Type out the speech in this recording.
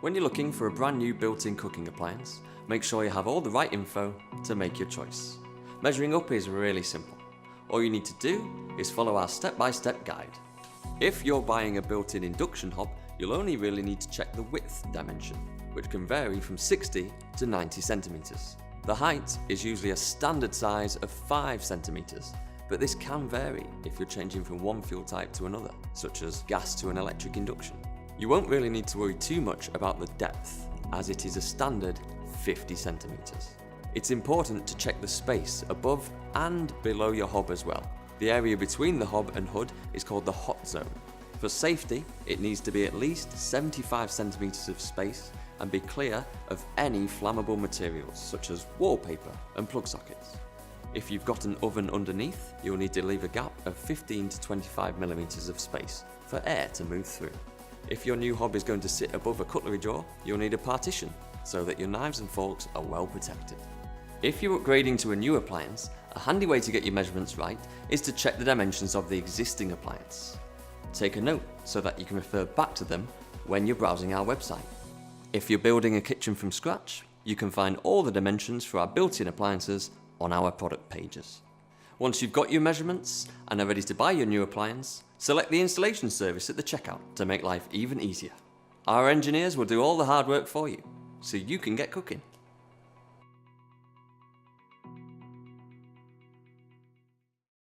When you're looking for a brand new built-in cooking appliance, make sure you have all the right info to make your choice. Measuring up is really simple. All you need to do is follow our step-by-step guide. If you're buying a built-in induction hob, you'll only really need to check the width dimension, which can vary from 60 to 90 centimetres. The height is usually a standard size of 5 centimetres, but this can vary if you're changing from one fuel type to another, such as gas to an electric induction. You won't really need to worry too much about the depth, as it is a standard 50 centimetres. It's important to check the space above and below your hob as well. The area between the hob and hood is called the hot zone. For safety, it needs to be at least 75 centimetres of space and be clear of any flammable materials such as wallpaper and plug sockets. If you've got an oven underneath, you'll need to leave a gap of 15 to 25 millimetres of space for air to move through. If your new hob is going to sit above a cutlery drawer, you'll need a partition so that your knives and forks are well protected. If you're upgrading to a new appliance, a handy way to get your measurements right is to check the dimensions of the existing appliance. Take a note so that you can refer back to them when you're browsing our website. If you're building a kitchen from scratch, you can find all the dimensions for our built-in appliances on our product pages. Once you've got your measurements and are ready to buy your new appliance, select the installation service at the checkout to make life even easier. Our engineers will do all the hard work for you, so you can get cooking.